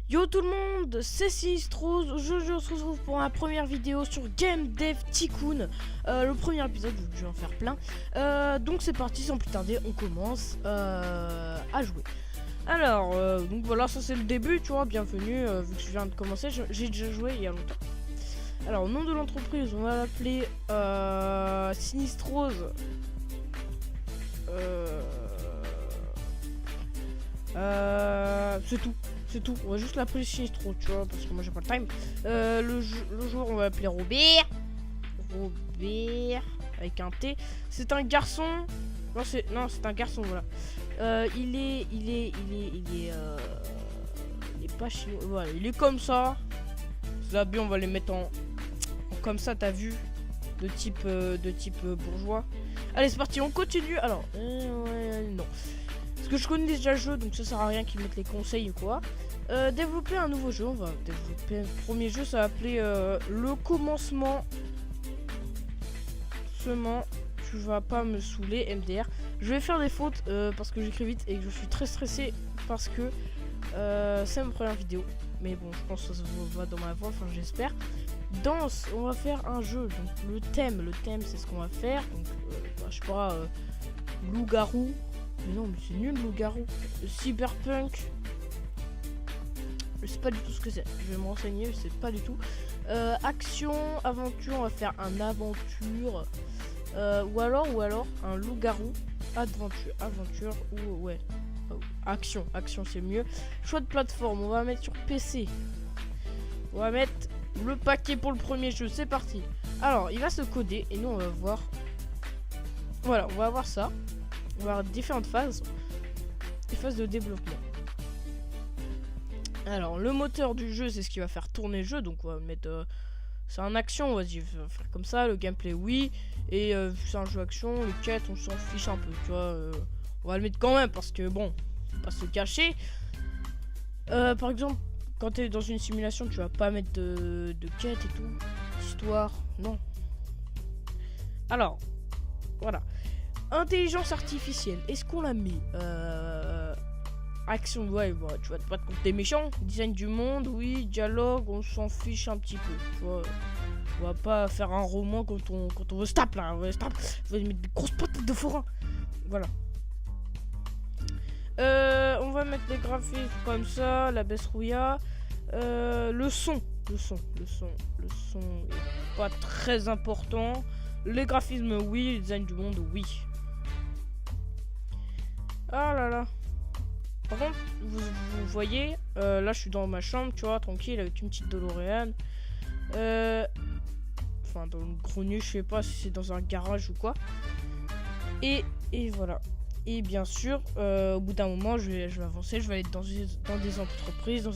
Yo tout le monde, c'est Sinistros. Aujourd'hui on se retrouve pour la première vidéo sur Game Dev Tycoon. Le premier épisode, je vais en faire plein. Donc c'est parti, sans plus tarder, on commence à jouer. Alors, donc voilà, ça c'est le début, tu vois, bienvenue. Vu que je viens de commencer, j'ai déjà joué il y a longtemps. Alors, au nom de l'entreprise, on va l'appeler Sinistros. C'est tout. C'est tout, on va juste l'appeler Sinistro, tu vois, parce que moi j'ai pas le time. Le joueur, on va l'appeler Robert. Robert, avec un T. C'est un garçon. Non, c'est un garçon, voilà. Il est pas chinois. Voilà, il est comme ça. Là, bien, on va les mettre en comme ça, t'as vu, de type bourgeois. Allez, c'est parti, on continue. Alors, non. Parce que je connais déjà le jeu, donc ça sert à rien qu'ils mettent les conseils ou quoi. Développer un nouveau jeu, on va développer le premier jeu, ça va appeler le commencement. Seulement, tu vas pas me saouler, MDR. Je vais faire des fautes parce que j'écris vite et que je suis très stressé parce que c'est ma première vidéo. Mais bon, je pense que ça se voit dans ma voix, enfin j'espère. Danse, on va faire un jeu. Donc le thème c'est ce qu'on va faire. Donc je sais pas, loup-garou. Mais non, mais c'est nul, loup-garou. Cyberpunk. Je sais pas du tout ce que c'est. Je vais me renseigner, je sais pas du tout. Action, aventure, on va faire un aventure. Ou alors un loup-garou. Aventure ou ouais. Action c'est mieux. Choix de plateforme, on va mettre sur PC. On va mettre le paquet pour le premier jeu, c'est parti. Alors, il va se coder et nous on va voir. Voilà, on va avoir ça. On va avoir différentes phases. Des phases de développement. Alors, le moteur du jeu, c'est ce qui va faire tourner le jeu. Donc, on va mettre. C'est un action, on va faire comme ça. Le gameplay, oui. Et c'est un jeu action. Les quêtes, on s'en fiche un peu. Tu vois, on va le mettre quand même parce que bon, faut pas se cacher. Par exemple, quand tu es dans une simulation, tu vas pas mettre de quêtes et tout. Histoire, non. Alors, voilà. Intelligence artificielle, est-ce qu'on la met action, ouais, bah, tu vas te battre contre des méchants. Design du monde, oui. Dialogue, on s'en fiche un petit peu. Tu vois, on va pas faire un roman quand on veut se taper là. On va mettre des grosses patates de forain. Voilà. On va mettre les graphismes comme ça, la baisse rouilla. Le son est pas très important. Les graphismes, oui. Le design du monde, oui. Ah là là. Par contre, vous voyez, là je suis dans ma chambre, tu vois, tranquille, avec une petite DeLorean. Enfin, dans le grenier, je sais pas si c'est dans un garage ou quoi. Et voilà. Et bien sûr, au bout d'un moment, je vais avancer, je vais aller dans des entreprises, dans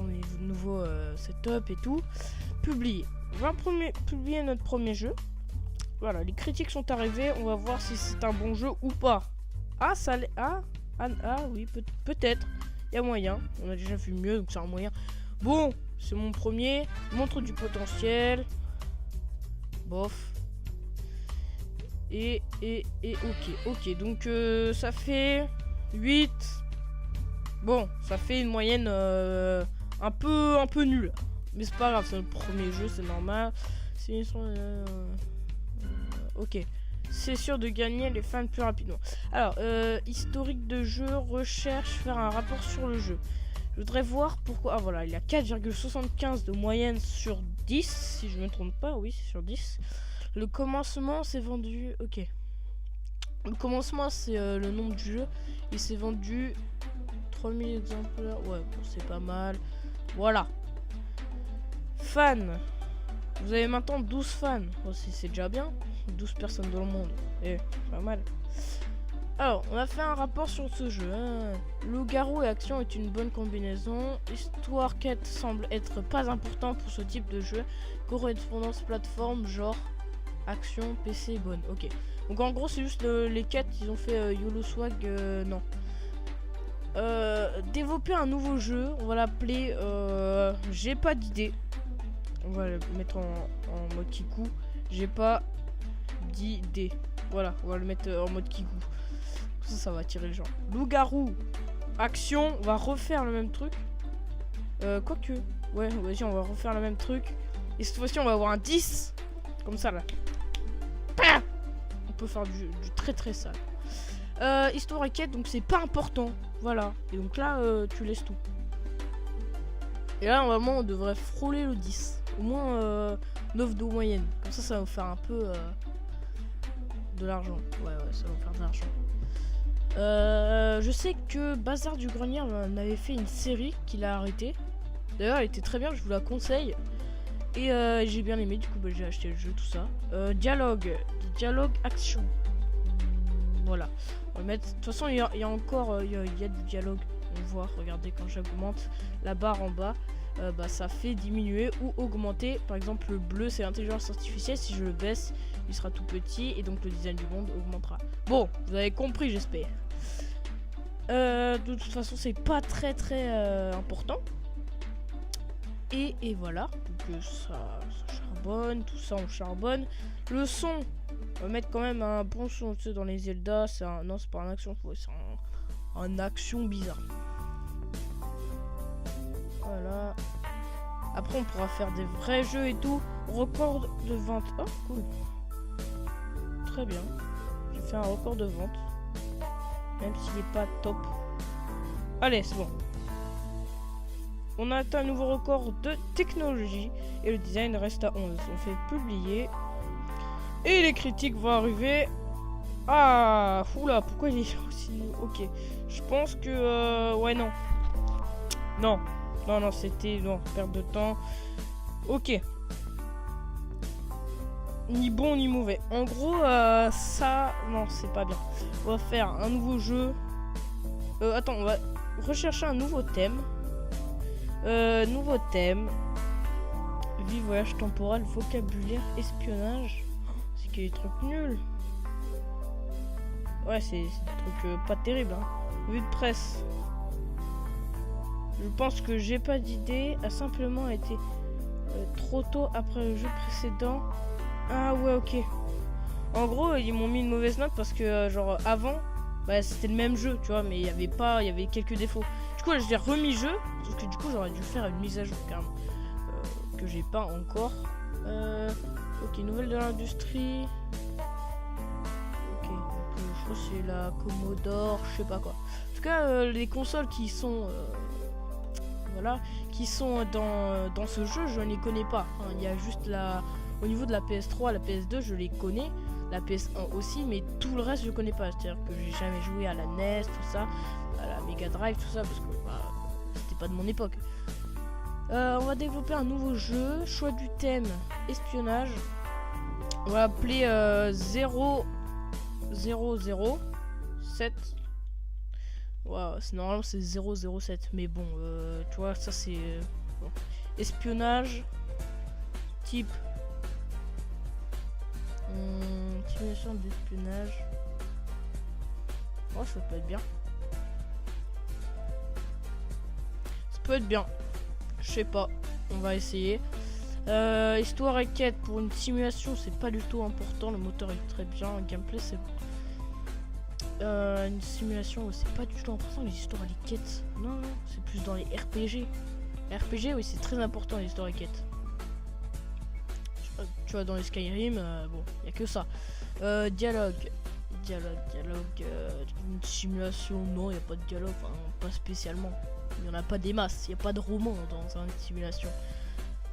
des nouveaux setup et tout. Publier. On va publier notre premier jeu. Voilà, les critiques sont arrivées, on va voir si c'est un bon jeu ou pas. Ah, ça l'est. Ah oui, peut-être. Il y a moyen. On a déjà vu mieux, donc c'est un moyen. Bon, c'est mon premier. Montre du potentiel. Bof. Et ok. Donc ça fait 8. Bon, ça fait une moyenne un peu nulle. Mais c'est pas grave, c'est le premier jeu, c'est normal. Ok. C'est sûr de gagner les fans plus rapidement. Alors, historique de jeu, recherche, faire un rapport sur le jeu. Je voudrais voir pourquoi. Ah voilà, il y a 4,75 de moyenne sur 10, si je ne me trompe pas. Oui, c'est sur 10. Le commencement s'est vendu. Ok. Le commencement, c'est le nom du jeu. Il s'est vendu 3000 exemplaires. Ouais, bon, c'est pas mal. Voilà. Fans. Vous avez maintenant 12 fans. Oh, c'est déjà bien. 12 personnes dans le monde. Pas mal. Alors, on a fait un rapport sur ce jeu. Loup-garou et action est une bonne combinaison. Histoire quête semble être pas important pour ce type de jeu. Correspondance plateforme, genre action, PC, bonne. Ok. Donc en gros, c'est juste les quêtes. Ils ont fait YOLO Swag. Non. Développer un nouveau jeu. On va l'appeler. J'ai pas d'idée. On va le mettre en mode kikou. J'ai pas d'idée. Voilà, on va le mettre en mode kikou. Ça va attirer les gens. Loup-garou, action, on va refaire le même truc. Quoique. Ouais, vas-y, on va refaire le même truc. Et cette fois-ci, on va avoir un 10. Comme ça, là. Pah, on peut faire du très très sale. Histoire et quête, donc c'est pas important. Voilà. Et donc là, tu laisses tout. Et là, normalement, on devrait frôler le 10. Au moins 9 de moyenne. Comme ça va nous faire un peu de l'argent. Ouais, ça va nous faire de l'argent. Je sais que Bazar du Grenier en avait fait une série qu'il a arrêté. D'ailleurs, elle était très bien, je vous la conseille. Et j'ai bien aimé, du coup, j'ai acheté le jeu, tout ça. Dialogue action. Voilà. On va mettre. De toute façon, il y a encore il y a du dialogue. On voit, regardez, quand j'augmente la barre en bas, ça fait diminuer ou augmenter. Par exemple, le bleu, c'est l'intelligence artificielle. Si je le baisse, il sera tout petit et donc le design du monde augmentera. Bon, vous avez compris, j'espère. De toute façon, c'est pas très important. Et voilà. Donc ça charbonne, tout ça on charbonne. Le son, on va mettre quand même un bon son, tu sais, dans les Zelda. Non, c'est pas un action, c'est un action bizarre. Voilà. Après, on pourra faire des vrais jeux et tout. Record de vente. Oh, cool. Très bien. J'ai fait un record de vente. Même s'il n'est pas top. Allez, c'est bon. On a atteint un nouveau record de technologie. Et le design reste à 11. On fait publier. Et les critiques vont arriver. Ah, oula, pourquoi il est aussi... Ok. Je pense que... ouais, non. Non, c'était... Non, perte de temps. Ok. Ni bon ni mauvais. En gros, ça... Non, c'est pas bien. On va faire un nouveau jeu. Attends, on va rechercher un nouveau thème. Nouveau thème. Vie, voyage temporel, vocabulaire, espionnage. C'est qu'il y a des trucs nuls. Ouais, c'est des trucs pas terribles. Hein. Vue de presse. Je pense que j'ai pas d'idée. A simplement été trop tôt après le jeu précédent. Ah ouais, ok. En gros, ils m'ont mis une mauvaise note parce que genre avant, c'était le même jeu, tu vois, mais il y avait quelques défauts. Du coup, là, j'ai remis jeu, parce que du coup, j'aurais dû faire une mise à jour carrément que j'ai pas encore. Ok, nouvelle de l'industrie. Ok, donc je crois que c'est la Commodore, je sais pas quoi. En tout cas, les consoles qui sont qui sont dans ce jeu, je ne les connais pas. Enfin, il y a juste au niveau de la PS3, la PS2, je les connais. La PS1 aussi, mais tout le reste je connais pas. C'est-à-dire que j'ai jamais joué à la NES, tout ça, à la Mega Drive, tout ça, parce que c'était pas de mon époque. On va développer un nouveau jeu. Choix du thème, espionnage. On va appeler 007. Wow, normalement c'est 007, mais bon, tu vois, ça c'est bon. Espionnage. Type. Simulation d'espionnage. Oh, ça peut être bien. Ça peut être bien. Je sais pas. On va essayer. Histoire et quête pour une simulation, c'est pas du tout important. Le moteur est très bien. Le gameplay, c'est bon. Une simulation, c'est pas du tout important. Les histoires et les quêtes. Non, c'est plus dans les RPG. RPG, oui, c'est très important, les histoires et quêtes. Tu vois, dans les Skyrim, bon, il n'y a que ça. Dialogue. Une simulation, non, il n'y a pas de dialogue, enfin, pas spécialement. Il n'y en a pas des masses, il n'y a pas de roman dans une simulation.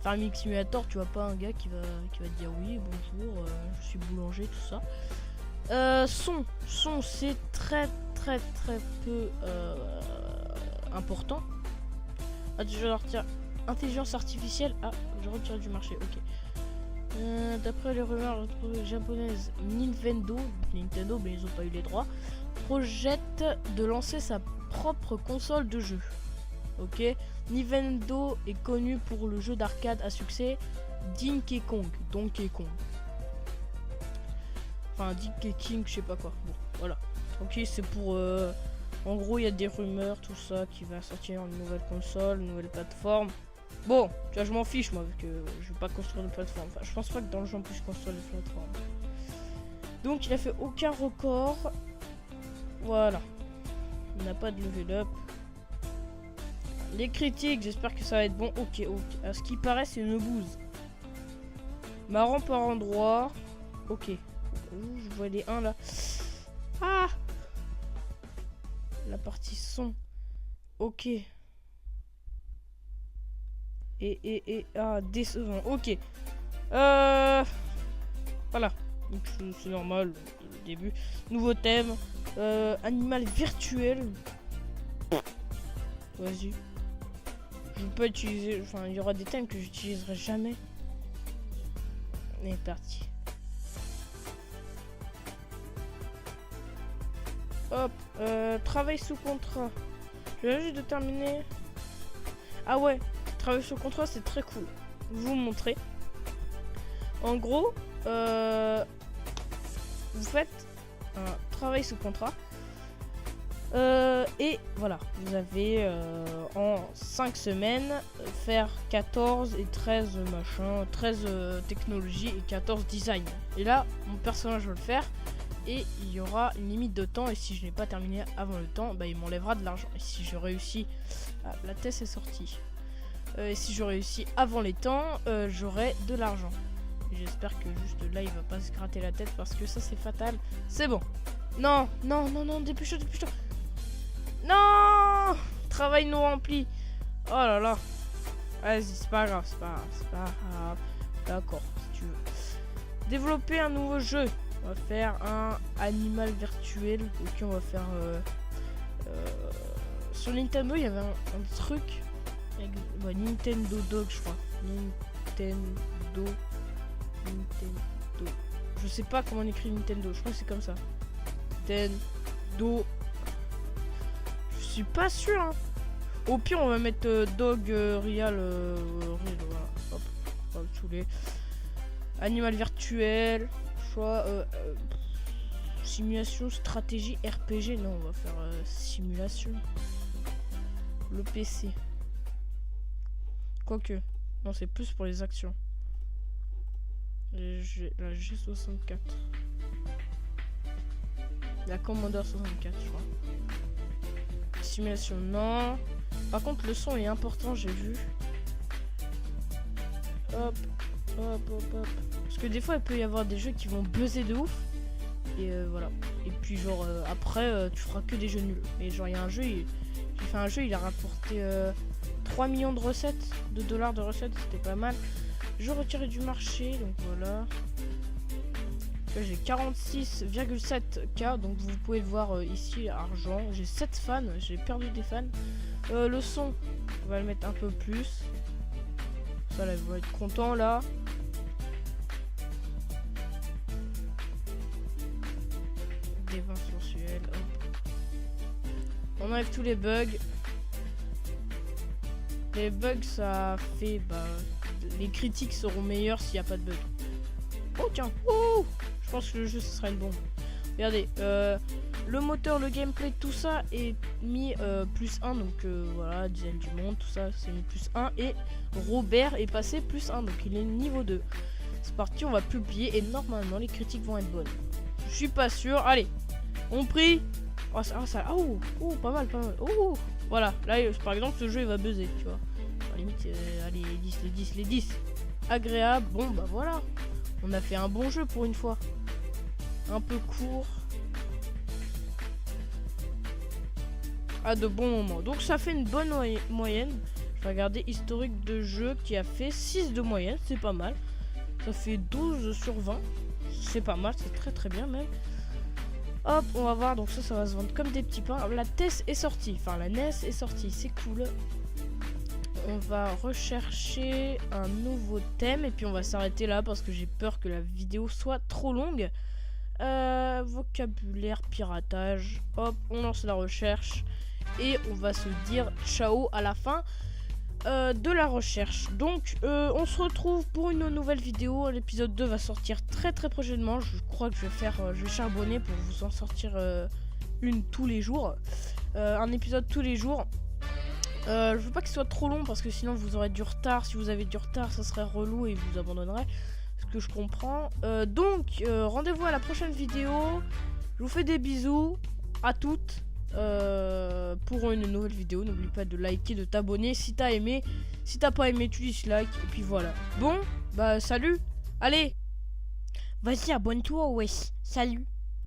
Farming Simulator, tu vois pas un gars qui va te dire oui, bonjour, je suis boulanger, tout ça. Son, c'est très peu important. Ah, je retire intelligence artificielle. Ah, je retire du marché, ok. D'après les rumeurs japonaises, Nintendo, mais ils ont pas eu les droits, projette de lancer sa propre console de jeu. Ok, Nintendo est connu pour le jeu d'arcade à succès Donkey Kong. Enfin, Donkey King, je sais pas quoi. Bon, voilà. Ok, c'est pour. En gros, il y a des rumeurs, tout ça, qui va sortir une nouvelle console, une nouvelle plateforme. Bon, tu vois, je m'en fiche, moi, vu que je vais pas construire de plateforme. Enfin, je pense pas que dans le jeu, on puisse construire des plateformes. Donc, il a fait aucun record. Voilà. Il n'a pas de level up. Les critiques, j'espère que ça va être bon. Ok, ok. À ce qui paraît, c'est une bouse. Marrant par endroit. Ok. Ouh, je vois les 1 là. Ah! La partie son. Ok. Ah, décevant. Ok. Voilà. Donc c'est normal. Le début. Nouveau thème. Animal virtuel. Vas-y. Je peux utiliser. Enfin, il y aura des thèmes que j'utiliserai jamais. On est parti. Hop. Travail sous contrat. Je viens juste de terminer. Ah ouais. Travail sous contrat, c'est très cool. Je vais vous montrer. En gros, vous faites un travail sous contrat. Et voilà, vous avez en 5 semaines faire 14 et 13 machin, 13 technologies et 14 design. Et là, mon personnage va le faire et il y aura une limite de temps. Et si je n'ai pas terminé avant le temps, bah, il m'enlèvera de l'argent. Et si je réussis, la thèse est sortie. Et si je réussis avant les temps, j'aurai de l'argent. J'espère que juste là, il va pas se gratter la tête parce que ça, c'est fatal. C'est bon. Non, non, non, non, dépêche-toi, dépêche-toi. Non! Travail non rempli. Oh là là. Vas-y, c'est pas grave, c'est pas grave. D'accord, si tu veux. Développer un nouveau jeu. On va faire un animal virtuel. Ok, on va faire... sur Nintendo, il y avait un truc... Avec, Nintendo Dog, je crois. Nintendo. Je sais pas comment on écrit Nintendo. Je crois que c'est comme ça. Nintendo. Je suis pas sûr. Hein. Au pire, on va mettre Dog Real. Voilà. Hop. On va le saouler. Animal virtuel. Choix. Simulation, stratégie, RPG. Non, on va faire simulation. Le PC. Quoique. Non, c'est plus pour les actions. La G64. La Commodore 64, je crois. Simulation, non. Par contre, le son est important, j'ai vu. Hop, hop, hop, hop. Parce que des fois, il peut y avoir des jeux qui vont buzzer de ouf. Et voilà. Et puis, genre, après, tu feras que des jeux nuls. Mais genre, il y a un jeu, j'ai fait un jeu, il a rapporté 3 millions de recettes, de dollars de recettes, c'était pas mal. Je retirais du marché, donc voilà. Là, j'ai 46,7K, donc vous pouvez le voir ici, argent. J'ai 7 fans, j'ai perdu des fans. Le son, on va le mettre un peu plus. Ça, là, vous allez être content, là. Des vins sensuels, hop. On enlève tous les bugs. Les bugs, ça fait... les critiques seront meilleures s'il n'y a pas de bugs. Oh, tiens. Oh, je pense que le jeu, ce sera une bombe. Regardez. Le moteur, le gameplay, tout ça est mis plus 1. Donc, voilà, design du monde, tout ça, c'est mis plus 1. Et Robert est passé plus 1. Donc, il est niveau 2. C'est parti, on va publier. Et normalement, les critiques vont être bonnes. Je suis pas sûr. Allez. On prie. Oh, pas mal, pas mal. Oh, voilà. Là, par exemple, ce jeu, il va buzzer, tu vois. Limite, allez, les 10. Agréable. Bon, bah voilà. On a fait un bon jeu pour une fois. Un peu court. À de bons moments. Donc ça fait une bonne moyenne. Je vais regarder historique de jeu qui a fait 6 de moyenne. C'est pas mal. Ça fait 12 sur 20. C'est pas mal. C'est très très bien même. Hop, on va voir. Donc ça va se vendre comme des petits pains. La TES est sortie. Enfin, la NES est sortie. C'est cool. On va rechercher un nouveau thème et puis on va s'arrêter là parce que j'ai peur que la vidéo soit trop longue. Vocabulaire, piratage. Hop, on lance la recherche et on va se dire ciao à la fin de la recherche. Donc on se retrouve pour une nouvelle vidéo. L'épisode 2 va sortir très très prochainement. Je crois que je vais charbonner pour vous en sortir une tous les jours. Un épisode tous les jours. Je veux pas qu'il soit trop long parce que sinon vous aurez du retard. Si vous avez du retard, ça serait relou et vous abandonnerez. Ce que je comprends. Donc, rendez-vous à la prochaine vidéo. Je vous fais des bisous à toutes pour une nouvelle vidéo. N'oublie pas de liker, de t'abonner si t'as aimé. Si t'as pas aimé, tu dislike. Et puis voilà. Bon, bah salut. Allez. Vas-y, abonne-toi, wesh. Salut.